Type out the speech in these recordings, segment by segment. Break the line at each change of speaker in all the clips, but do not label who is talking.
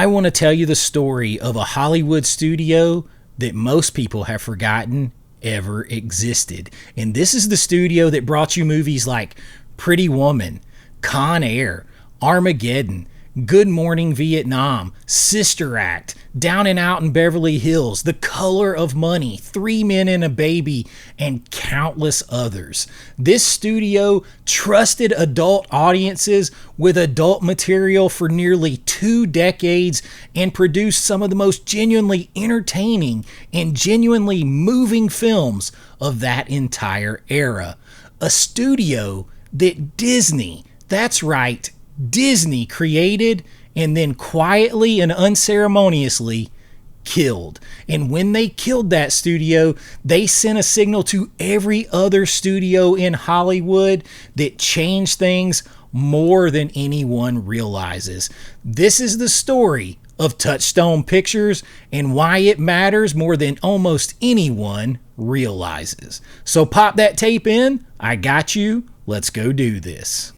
I want to tell you the story of a Hollywood studio that most people have forgotten ever existed. And this is the studio that brought you movies like Pretty Woman, Con Air, Armageddon, Good Morning Vietnam, Sister Act, Down and Out in Beverly Hills, The Color of Money, 3 Men and a Baby, and countless others. This studio trusted adult audiences with adult material for nearly 2 decades and produced some of the most genuinely entertaining and genuinely moving films of that entire era. A studio that Disney, that's right, Disney created and then quietly and unceremoniously killed. And when they killed that studio, they sent a signal to every other studio in Hollywood that changed things more than anyone realizes. This is the story of Touchstone Pictures and why it matters more than almost anyone realizes. So pop that tape in. I got you. Let's go do this.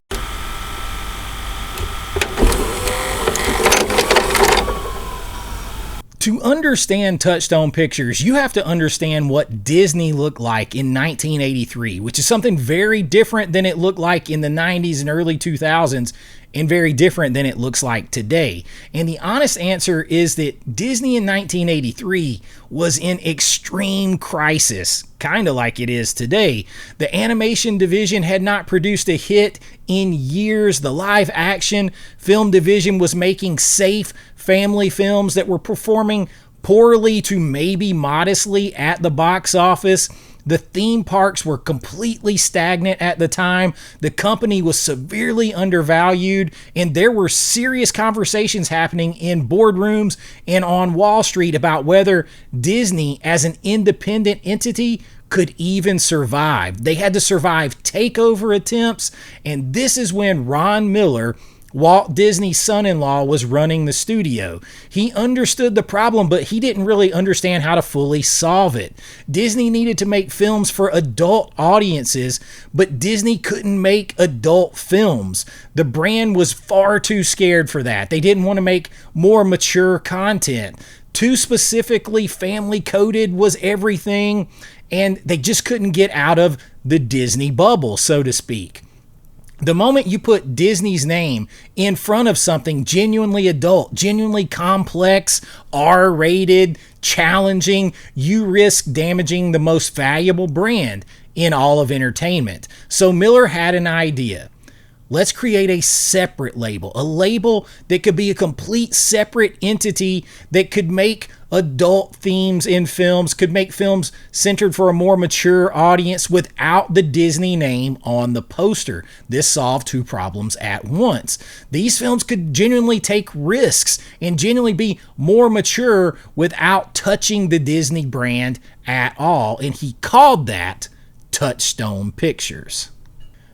To understand Touchstone Pictures, you have to understand what Disney looked like in 1983, which is something very different than it looked like in the 90s and early 2000s, and very different than it looks like today. And the honest answer is that Disney in 1983 was in extreme crisis, kind of like it is today. The animation division had not produced a hit in years. The live action film division was making safe family films that were performing poorly to maybe modestly at the box office. The theme parks were completely stagnant at the time. The company was severely undervalued, and there were serious conversations happening in boardrooms and on Wall Street about whether Disney as an independent entity could even survive. They had to survive takeover attempts, and this is when Ron Miller, Walt Disney's son-in-law, was running the studio. He understood the problem, but he didn't really understand how to fully solve it. Disney needed to make films for adult audiences, but Disney couldn't make adult films. The brand was far too scared for that. They didn't want to make more mature content. Too specifically family-coded was everything, and they just couldn't get out of the Disney bubble, so to speak. The moment you put Disney's name in front of something genuinely adult, genuinely complex, R-rated, challenging, you risk damaging the most valuable brand in all of entertainment. So Miller had an idea. Let's create a separate label, a label that could be a complete separate entity that could make adult themes in films, could make films centered for a more mature audience without the Disney name on the poster. This solved 2 problems at once. These films could genuinely take risks and genuinely be more mature without touching the Disney brand at all, and he called that Touchstone Pictures.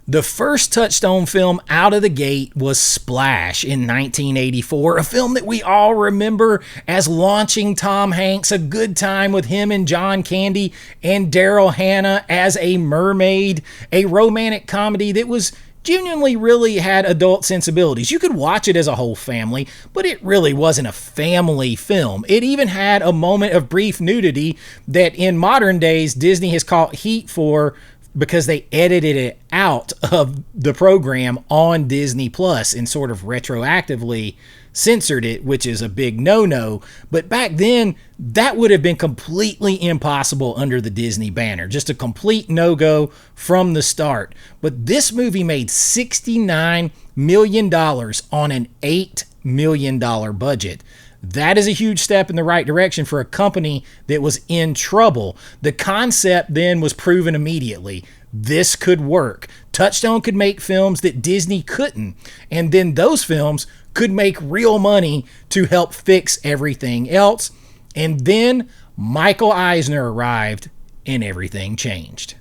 The first Touchstone film out of the gate was Splash in 1984, a film that we all remember as launching Tom Hanks, a good time with him and John Candy and Daryl Hannah as a mermaid, a romantic comedy that was genuinely really had adult sensibilities. You could watch it as a whole family, but it really wasn't a family film. It even had a moment of brief nudity that in modern days Disney has caught heat for because they edited it out of the program on Disney Plus and sort of retroactively censored it, which is a big no-no. But back then, that would have been completely impossible under the Disney banner. Just a complete no-go from the start. But this movie made $69 million on an $8 million budget. That is a huge step in the right direction for a company that was in trouble. The concept then was proven immediately. This could work. Touchstone could make films that Disney couldn't, and then those films could make real money to help fix everything else. And then Michael Eisner arrived, and everything changed.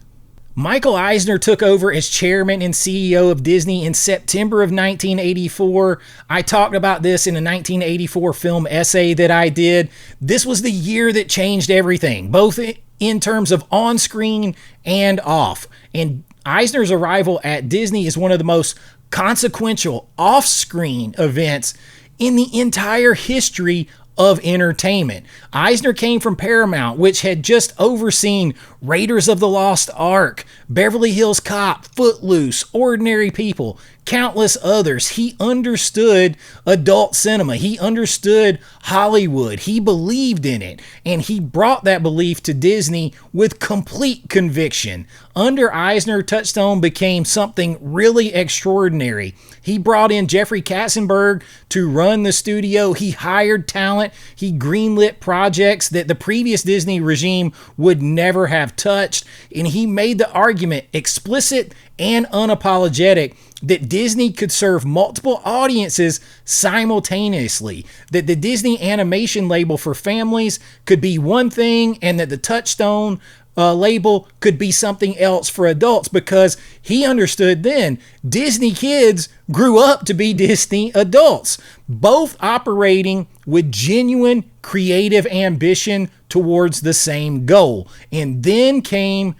Michael Eisner took over as chairman and CEO of Disney in September of 1984. I talked about this in a 1984 film essay that I did. This was the year that changed everything, both in terms of on-screen and off. And Eisner's arrival at Disney is one of the most consequential off-screen events in the entire history of entertainment. Eisner came from Paramount, which had just overseen Raiders of the Lost Ark, Beverly Hills Cop, Footloose, Ordinary People, countless others. He understood adult cinema. He understood Hollywood. He believed in it, and he brought that belief to Disney with complete conviction. Under Eisner, Touchstone became something really extraordinary. He brought in Jeffrey Katzenberg to run the studio. He hired talent. He greenlit projects that the previous Disney regime would never have touched. And he made the argument, explicit and unapologetic, that Disney could serve multiple audiences simultaneously, that the Disney animation label for families could be one thing, and that the Touchstone label could be something else for adults, because he understood then Disney kids grew up to be Disney adults, both operating with genuine creative ambition towards the same goal. And then came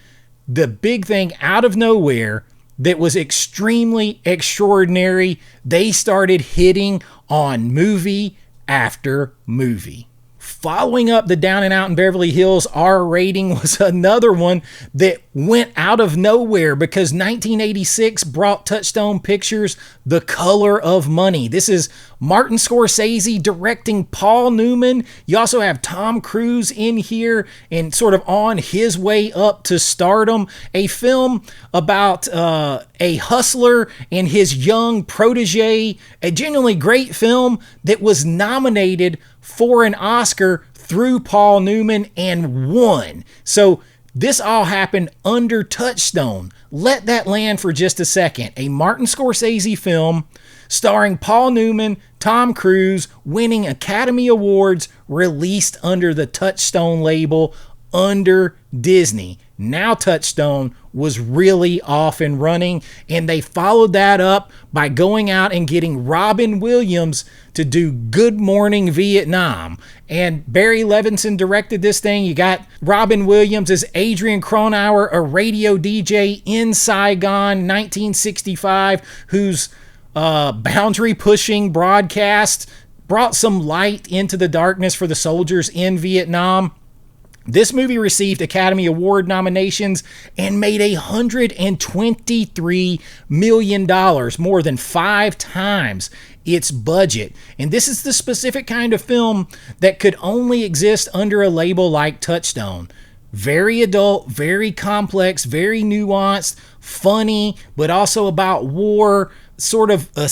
the big thing out of nowhere that was extremely extraordinary. They started hitting on movie after movie. Following up the Down and Out in Beverly Hills R rating was another one that went out of nowhere, because 1986 brought Touchstone Pictures The Color of Money. This is Martin Scorsese directing Paul Newman. You also have Tom Cruise in here and sort of on his way up to stardom. A film about a hustler and his young protege. A genuinely great film that was nominated for an Oscar through Paul Newman and won. So this all happened under Touchstone. Let that land for just a second. A Martin Scorsese film starring Paul Newman, Tom Cruise, winning Academy Awards, released under the Touchstone label under Disney. Now Touchstone was really off and running, and they followed that up by going out and getting Robin Williams to do Good Morning Vietnam. And Barry Levinson directed this thing. You got Robin Williams as Adrian Cronauer, a radio DJ in Saigon, 1965, whose boundary-pushing broadcast brought some light into the darkness for the soldiers in Vietnam. This movie received Academy Award nominations and made $123 million, more than 5 times its budget. And this is the specific kind of film that could only exist under a label like Touchstone. Very adult, very complex, very nuanced, funny, but also about war, sort of a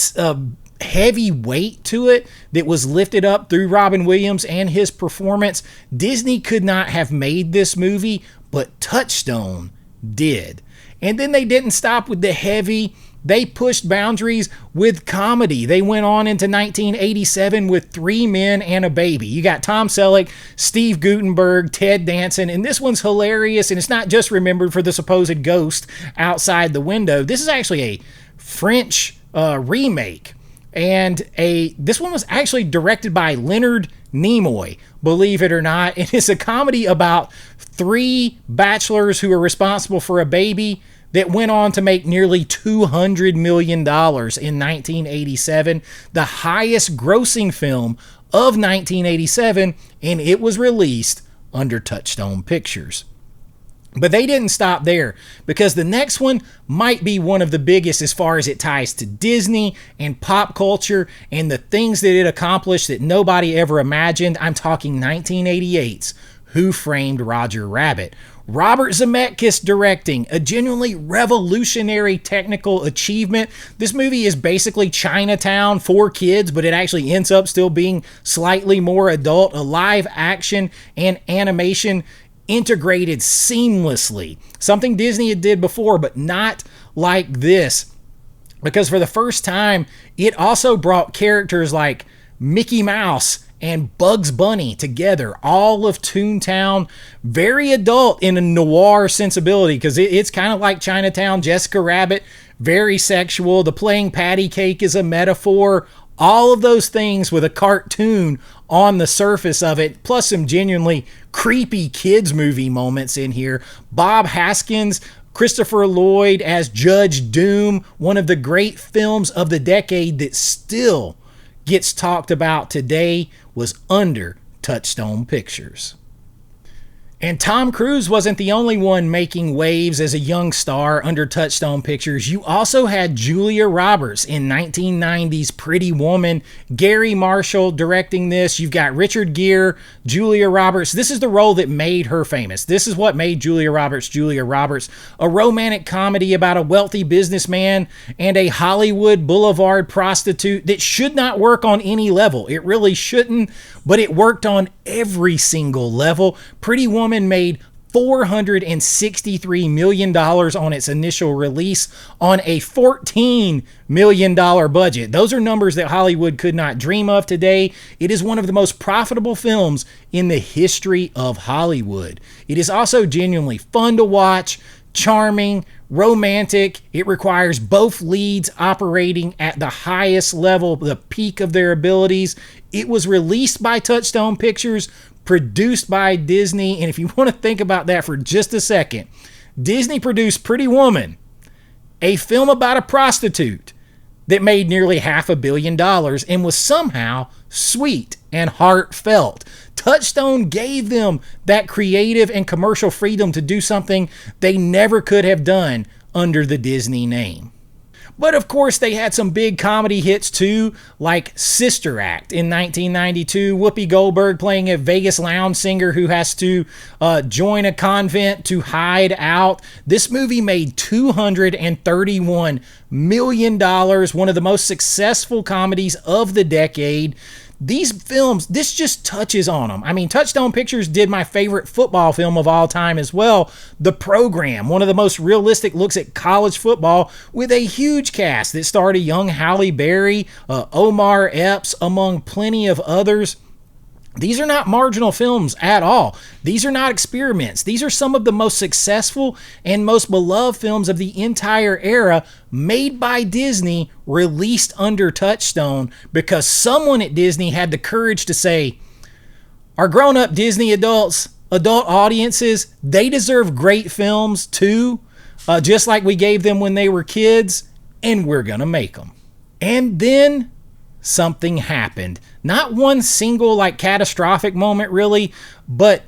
heavy weight to it that was lifted up through Robin Williams and his performance. Disney could not have made this movie, but Touchstone did. And then they didn't stop with the heavy. They pushed boundaries with comedy. They went on into 1987 with 3 Men and a Baby. You got Tom Selleck, Steve Guttenberg, Ted Danson, and this one's hilarious, and it's not just remembered for the supposed ghost outside the window. This is actually a French remake. And this one was actually directed by Leonard Nimoy, believe it or not. It is a comedy about 3 bachelors who are responsible for a baby that went on to make nearly $200 million in 1987, the highest grossing film of 1987, and it was released under Touchstone Pictures. But they didn't stop there, because the next one might be one of the biggest as far as it ties to Disney and pop culture and the things that it accomplished that nobody ever imagined. I'm talking 1988's Who Framed Roger Rabbit. Robert Zemeckis directing, a genuinely revolutionary technical achievement. This movie is basically Chinatown for kids, but it actually ends up still being slightly more adult. A live action and animation integrated seamlessly. Something Disney had did before, but not like this. Because for the first time, it also brought characters like Mickey Mouse and Bugs Bunny together. All of Toontown, very adult in a noir sensibility, because it's kind of like Chinatown. Jessica Rabbit, very sexual. The playing patty cake is a metaphor. All of those things with a cartoon on the surface of it, plus some genuinely creepy kids movie moments in here. Bob Haskins, Christopher Lloyd as Judge Doom, one of the great films of the decade that still gets talked about today was under Touchstone Pictures. And Tom Cruise wasn't the only one making waves as a young star under Touchstone Pictures. You also had Julia Roberts in 1990's Pretty Woman. Gary Marshall directing this. You've got Richard Gere, Julia Roberts. This is the role that made her famous. This is what made Julia Roberts, a romantic comedy about a wealthy businessman and a Hollywood Boulevard prostitute that should not work on any level. It really shouldn't, but it worked on every single level. Pretty Woman made $463 million on its initial release on a $14 million budget. Those are numbers that Hollywood could not dream of today. It is one of the most profitable films in the history of Hollywood. It is also genuinely fun to watch, charming, romantic. It requires both leads operating at the highest level, the peak of their abilities. It was released by Touchstone Pictures, produced by Disney, and if you want to think about that for just a second, Disney produced Pretty Woman, a film about a prostitute that made nearly $500 million and was somehow sweet and heartfelt. Touchstone gave them that creative and commercial freedom to do something they never could have done under the Disney name. But of course, they had some big comedy hits too, like Sister Act in 1992. Whoopi Goldberg playing a Vegas lounge singer who has to join a convent to hide out. This movie made $231 million, one of the most successful comedies of the decade. These films, this just touches on them. I mean, Touchstone Pictures did my favorite football film of all time as well, The Program, one of the most realistic looks at college football with a huge cast that starred a young Halle Berry, Omar Epps, among plenty of others. These are not marginal films at all. These are not experiments. These are some of the most successful and most beloved films of the entire era, made by Disney, released under Touchstone, because someone at Disney had the courage to say, our grown-up Disney adult audiences, they deserve great films too, just like we gave them when they were kids, and we're going to make them. And then something happened. Not one single catastrophic moment really, but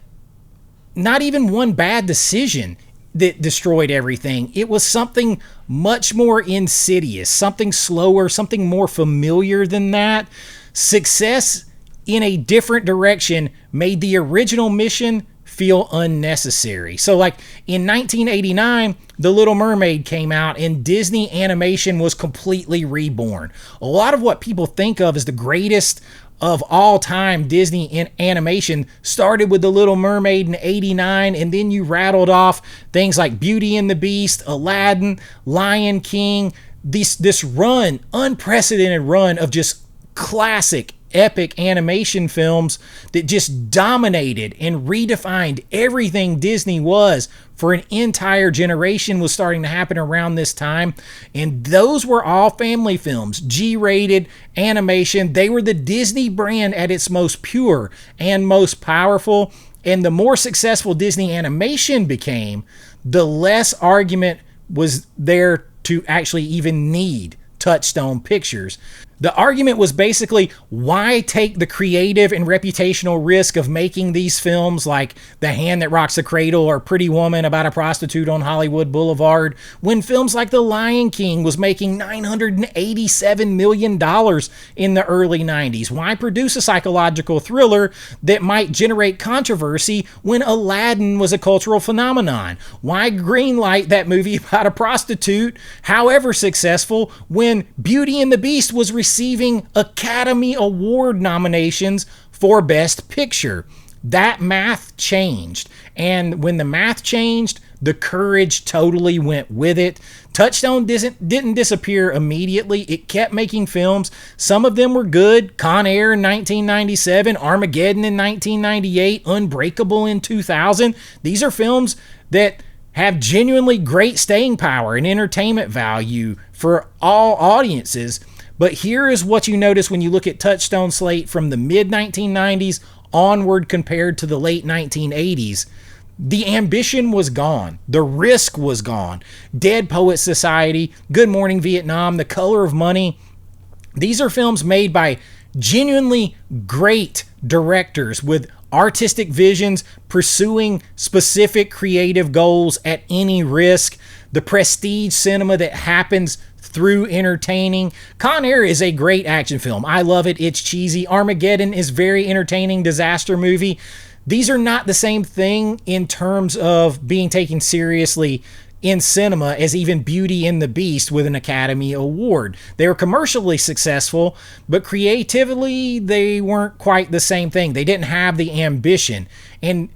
not even one bad decision that destroyed everything. It was something much more insidious, something slower, something more familiar than that. Success in a different direction made the original mission feel unnecessary. So in 1989, The Little Mermaid came out and Disney animation was completely reborn. A lot of what people think of as the greatest of all time Disney animation started with The Little Mermaid in 89, and then you rattled off things like Beauty and the Beast, Aladdin, Lion King, this run, unprecedented run of just classic epic animation films that just dominated and redefined everything Disney was for an entire generation was starting to happen around this time. And those were all family films, G-rated animation. They were the Disney brand at its most pure and most powerful. And the more successful Disney animation became, the less argument was there to actually even need Touchstone Pictures. The argument was basically, why take the creative and reputational risk of making these films like The Hand That Rocks the Cradle or Pretty Woman about a prostitute on Hollywood Boulevard, when films like The Lion King was making $987 million in the early 90s? Why produce a psychological thriller that might generate controversy when Aladdin was a cultural phenomenon? Why greenlight that movie about a prostitute, however successful, when Beauty and the Beast was receiving Academy Award nominations for Best Picture? That math changed. And when the math changed, the courage totally went with it. Touchstone didn't disappear immediately. It kept making films. Some of them were good. Con Air in 1997, Armageddon in 1998, Unbreakable in 2000. These are films that have genuinely great staying power and entertainment value for all audiences. But here is what you notice when you look at Touchstone slate from the mid-1990s onward compared to the late 1980s. The ambition was gone. The risk was gone. Dead Poets Society, Good Morning Vietnam, The Color of Money. These are films made by genuinely great directors with artistic visions pursuing specific creative goals at any risk, the prestige cinema that happens through entertaining. Con Air is a great action film. I love it. It's cheesy. Armageddon is very entertaining disaster movie. These are not the same thing in terms of being taken seriously in cinema as even Beauty and the Beast with an Academy Award. They were commercially successful, but creatively, they weren't quite the same thing. They didn't have the ambition. And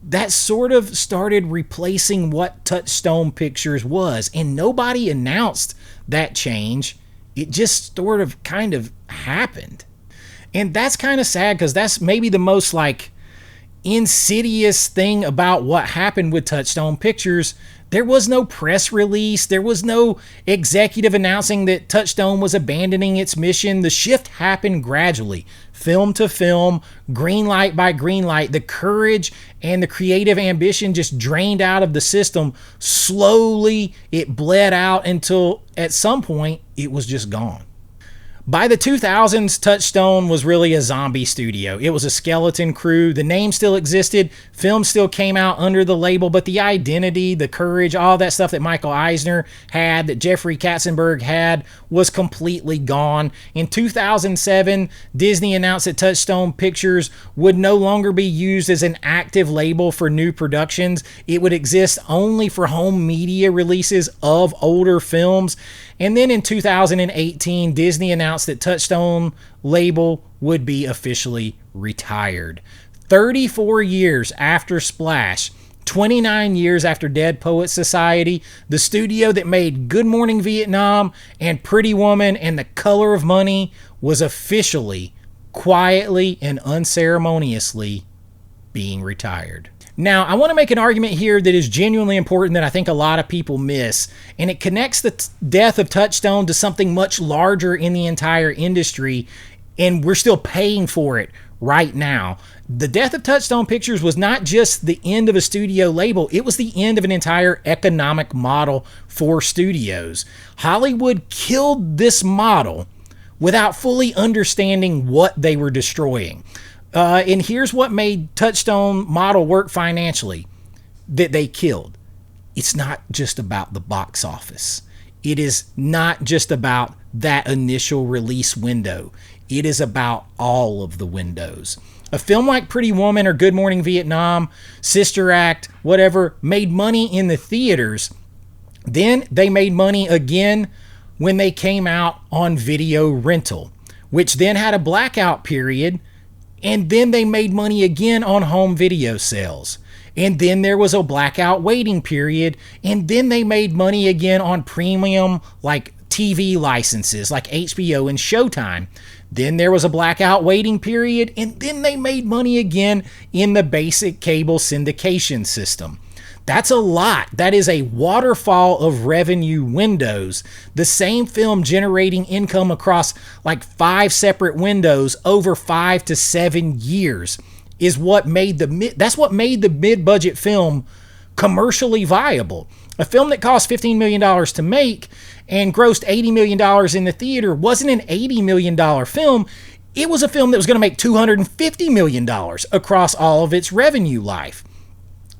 that sort of started replacing what Touchstone Pictures was. And nobody announced that change. It just sort of kind of happened. And that's kind of sad, because that's maybe the most insidious thing about what happened with Touchstone Pictures. There was no press release. There was no executive announcing that Touchstone was abandoning its mission. The shift happened gradually, film to film, green light by green light. The courage and the creative ambition just drained out of the system. Slowly, it bled out until at some point it was just gone. By the 2000s, Touchstone was really a zombie studio. It was a skeleton crew. The name still existed. Films still came out under the label, but the identity, the courage, all that stuff that Michael Eisner had, that Jeffrey Katzenberg had, was completely gone. In 2007, Disney announced that Touchstone Pictures would no longer be used as an active label for new productions. It would exist only for home media releases of older films. And then in 2018, Disney announced that Touchstone label would be officially retired. 34 years after Splash, 29 years after Dead Poets Society, the studio that made Good Morning Vietnam and Pretty Woman and The Color of Money was officially, quietly, and unceremoniously being retired. Now, I want to make an argument here that is genuinely important that I think a lot of people miss, and it connects the death of Touchstone to something much larger in the entire industry, and we're still paying for it right now. The death of Touchstone Pictures was not just the end of a studio label, it was the end of an entire economic model for studios. Hollywood killed this model without fully understanding what they were destroying. And here's what made Touchstone model work financially that they killed. It's not just about the box office. It is not just about that initial release window. It is about all of the windows. A film like Pretty Woman or Good Morning Vietnam, Sister Act, whatever, made money in the theaters. Then they made money again when they came out on video rental, which then had a blackout period. And then they made money again on home video sales. And then there was a blackout waiting period. And then they made money again on premium TV licenses like HBO and Showtime. Then there was a blackout waiting period. And then they made money again in the basic cable syndication system. That's a lot. That is a waterfall of revenue windows. The same film generating income across 5 separate windows over 5 to 7 years is what made that's what made the mid-budget film commercially viable. A film that cost $15 million to make and grossed $80 million in the theater wasn't an $80 million film. It was a film that was going to make $250 million across all of its revenue life.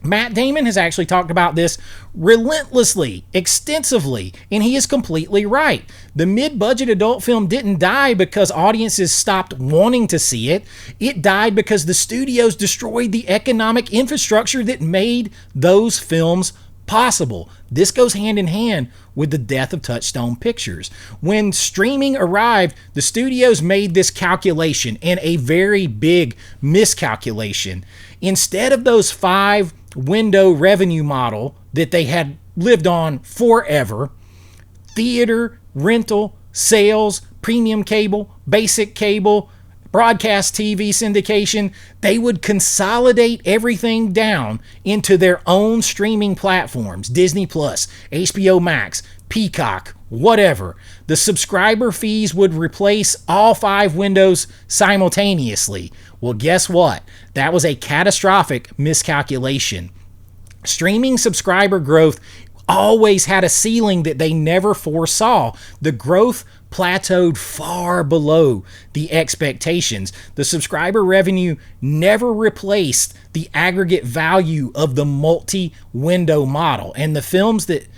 Matt Damon has actually talked about this relentlessly, extensively, and he is completely right. The mid-budget adult film didn't die because audiences stopped wanting to see it. It died because the studios destroyed the economic infrastructure that made those films possible. This goes hand in hand with the death of Touchstone Pictures. When streaming arrived, the studios made this calculation, and a very big miscalculation. Instead of those 5 window revenue model that they had lived on forever, theater, rental, sales, premium cable, basic cable, broadcast TV syndication, they would consolidate everything down into their own streaming platforms, Disney Plus, HBO Max, Peacock, whatever. The subscriber fees would replace all 5 windows simultaneously. Well, guess what? That was a catastrophic miscalculation. Streaming subscriber growth always had a ceiling that they never foresaw. The growth plateaued far below the expectations. The subscriber revenue never replaced the aggregate value of the multi-window model. And the films that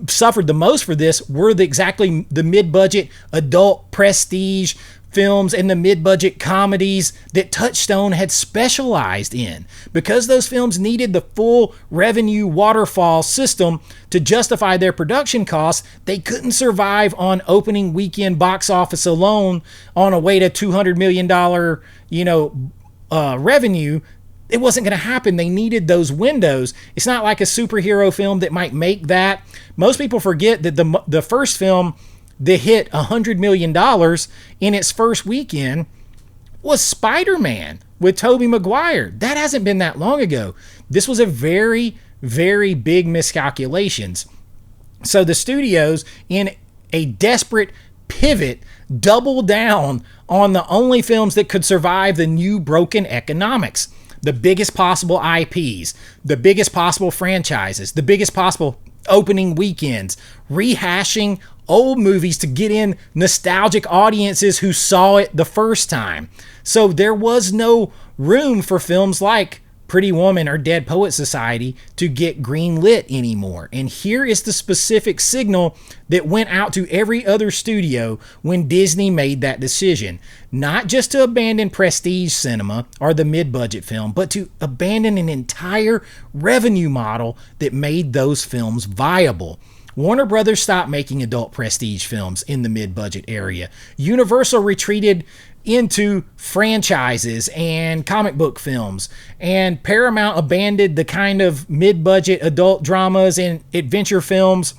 suffered the most for this were exactly the mid-budget adult prestige films and the mid-budget comedies that Touchstone had specialized in. Because those films needed the full revenue waterfall system to justify their production costs, they couldn't survive on opening weekend box office alone on a way to $200 million, revenue. It wasn't going to happen. They needed those windows. It's not like a superhero film that might make that. Most people forget that the first film that hit $100 million in its first weekend was Spider-Man with Tobey Maguire. That hasn't been that long ago. This was a very, very big miscalculations. So the studios, in a desperate pivot, doubled down on the only films that could survive the new broken economics. The biggest possible IPs, the biggest possible franchises, the biggest possible opening weekends, rehashing old movies to get in nostalgic audiences who saw it the first time. So there was no room for films like Pretty Woman or Dead Poet Society to get greenlit anymore. And here is the specific signal that went out to every other studio when Disney made that decision. Not just to abandon prestige cinema or the mid-budget film, but to abandon an entire revenue model that made those films viable. Warner Brothers stopped making adult prestige films in the mid-budget area. Universal retreated into franchises and comic book films, and Paramount abandoned the kind of mid-budget adult dramas and adventure films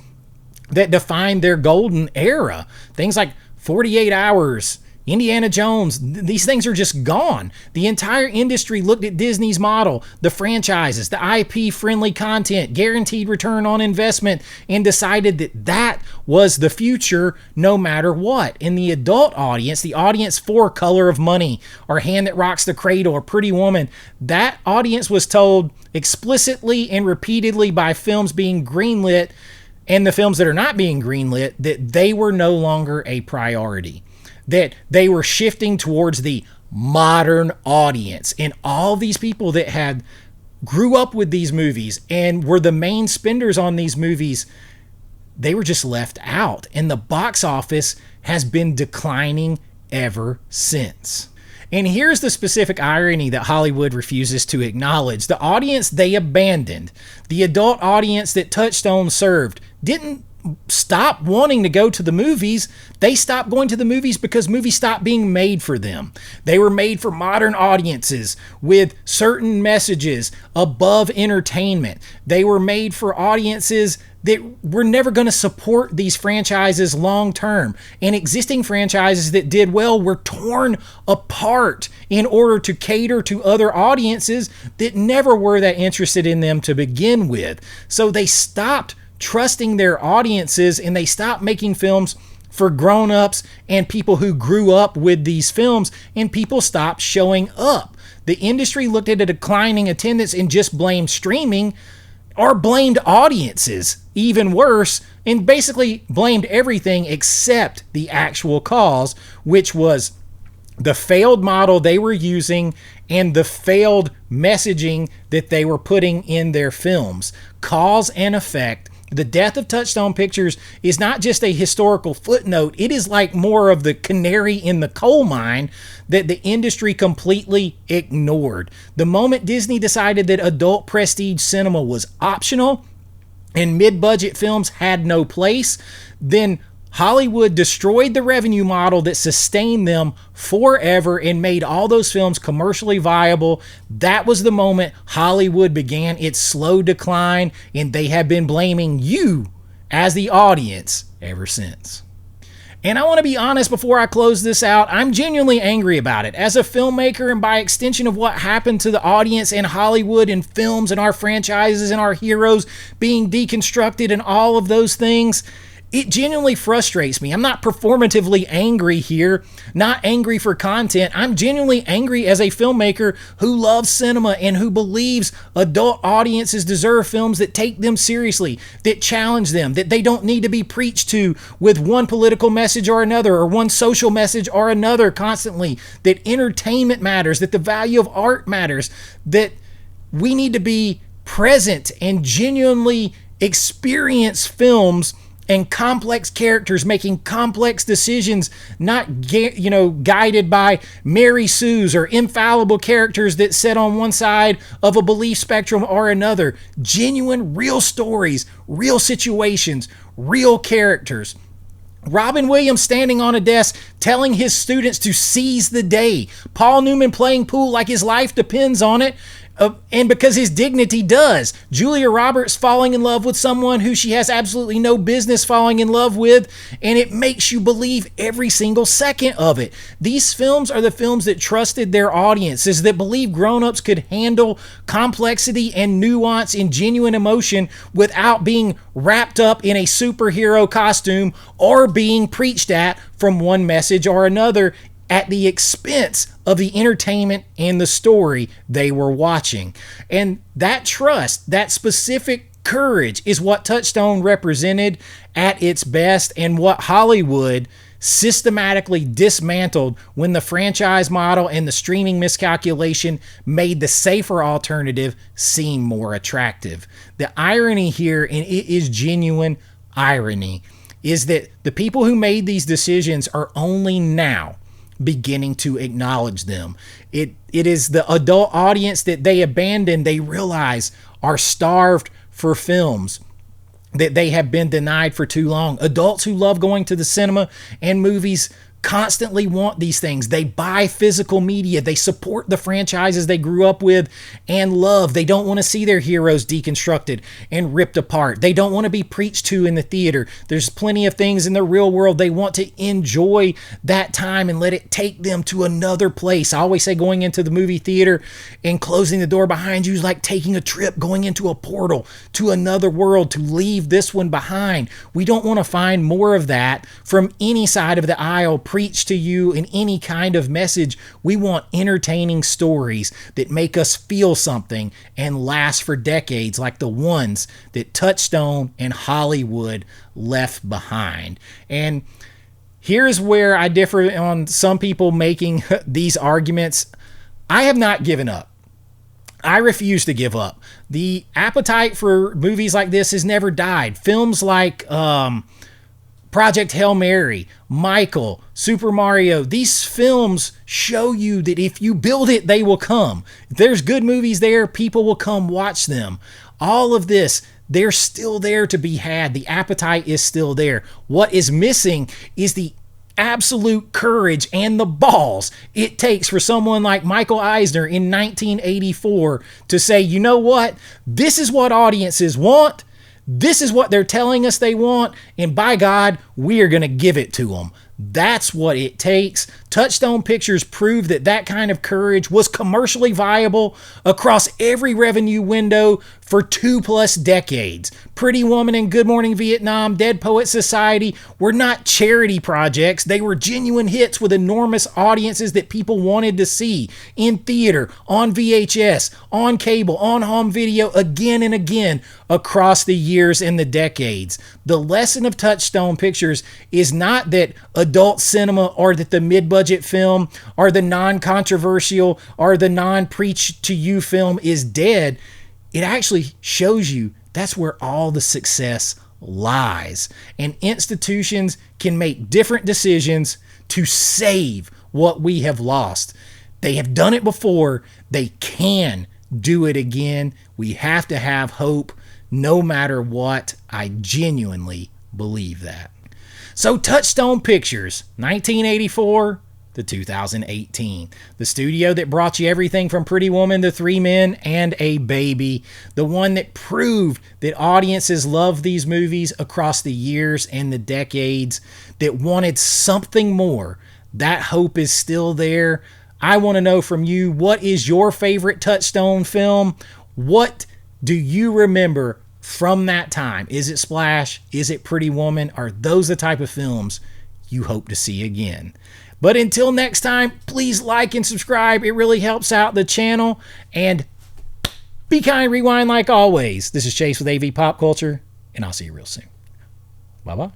that defined their golden era. Things like 48 Hours, Indiana Jones, these things are just gone. The entire industry looked at Disney's model, the franchises, the IP-friendly content, guaranteed return on investment, and decided that that was the future no matter what. In the adult audience, the audience for Color of Money or Hand That Rocks the Cradle or Pretty Woman, that audience was told explicitly and repeatedly by films being greenlit and the films that are not being greenlit that they were no longer a priority, that they were shifting towards the modern audience. And all these people that had grew up with these movies and were the main spenders on these movies, they were just left out. And the box office has been declining ever since. And here's the specific irony that Hollywood refuses to acknowledge. The audience they abandoned, the adult audience that Touchstone served, didn't stop wanting to go to the movies. They stopped going to the movies because movies stopped being made for them. They were made for modern audiences with certain messages above entertainment. They were made for audiences that were never going to support these franchises long term. And existing franchises that did well were torn apart in order to cater to other audiences that never were that interested in them to begin with. So they stopped trusting their audiences, and they stopped making films for grown-ups and people who grew up with these films, and people stopped showing up. The industry looked at a declining attendance and just blamed streaming, or blamed audiences, even worse, and basically blamed everything except the actual cause, which was the failed model they were using and the failed messaging that they were putting in their films. Cause and effect. The death of Touchstone Pictures is not just a historical footnote. It is like more of the canary in the coal mine that the industry completely ignored. The moment Disney decided that adult prestige cinema was optional and mid-budget films had no place, then Hollywood destroyed the revenue model that sustained them forever and made all those films commercially viable. That was the moment Hollywood began its slow decline, and they have been blaming you as the audience ever since. And I want to be honest before I close this out, I'm genuinely angry about it. As a filmmaker and by extension of what happened to the audience in Hollywood and films and our franchises and our heroes being deconstructed and all of those things, It genuinely frustrates me. I'm not performatively angry here, not angry for content. I'm genuinely angry as a filmmaker who loves cinema and who believes adult audiences deserve films that take them seriously, that challenge them, that they don't need to be preached to with one political message or another, or one social message or another constantly, that entertainment matters, that the value of art matters, that we need to be present and genuinely experience films and complex characters making complex decisions, not guided by Mary Sue's or infallible characters that sit on one side of a belief spectrum or another. Genuine, real stories, real situations, real characters. Robin Williams standing on a desk telling his students to seize the day. Paul Newman playing pool like his life depends on it. And because his dignity does. Julia Roberts falling in love with someone who she has absolutely no business falling in love with, and it makes you believe every single second of it. These films are the films that trusted their audiences, that believed grown-ups could handle complexity and nuance and genuine emotion without being wrapped up in a superhero costume or being preached at from one message or another at the expense of the entertainment and the story they were watching. And that trust, that specific courage, is what Touchstone represented at its best, and what Hollywood systematically dismantled when the franchise model and the streaming miscalculation made the safer alternative seem more attractive. The irony here, and it is genuine irony, is that the people who made these decisions are only now beginning to acknowledge them. It is the adult audience that they abandoned, they realize are starved for films that they have been denied for too long. Adults who love going to the cinema and movies constantly want these things. They buy physical media. They support the franchises they grew up with and love. They don't want to see their heroes deconstructed and ripped apart. They don't want to be preached to in the theater. There's plenty of things in the real world. They want to enjoy that time and let it take them to another place. I always say going into the movie theater and closing the door behind you is like taking a trip, going into a portal to another world, to leave this one behind. We don't want to find more of that from any side of the aisle preach to you in any kind of message. We want entertaining stories that make us feel something and last for decades, like the ones that Touchstone and Hollywood left behind. And here's where I differ on some people making these arguments. I have not given up. I refuse to give up. The appetite for movies like this has never died. Films like Project Hail Mary, Michael, Super Mario, these films show you that if you build it, they will come. If there's good movies there, people will come watch them. All of this, they're still there to be had. The appetite is still there. What is missing is the absolute courage and the balls it takes for someone like Michael Eisner in 1984 to say, you know what? This is what audiences want. This is what they're telling us they want, and by God, we are going to give it to them. That's what it takes. Touchstone Pictures proved that that kind of courage was commercially viable across every revenue window for 2+ decades. Pretty Woman and Good Morning Vietnam, Dead Poet Society were not charity projects. They were genuine hits with enormous audiences that people wanted to see in theater, on VHS, on cable, on home video, again and again across the years and the decades. The lesson of Touchstone Pictures is not that adult cinema or that the mid-budget film or the non-controversial or the non-preach-to-you film is dead. It actually shows you that's where all the success lies. And institutions can make different decisions to save what we have lost. They have done it before. They can do it again. We have to have hope no matter what. I genuinely believe that. So Touchstone Pictures, 1984 to 2018. The studio that brought you everything from Pretty Woman to Three Men and a Baby. The one that proved that audiences love these movies across the years and the decades, that wanted something more. That hope is still there. I want to know from you, what is your favorite Touchstone film? What do you remember from that time? Is it Splash? Is it Pretty Woman? Are those the type of films you hope to see again? But until next time, please like and subscribe. It really helps out the channel. And be kind, rewind like always. This is Chase with AV Pop Culture, and I'll see you real soon. Bye-bye.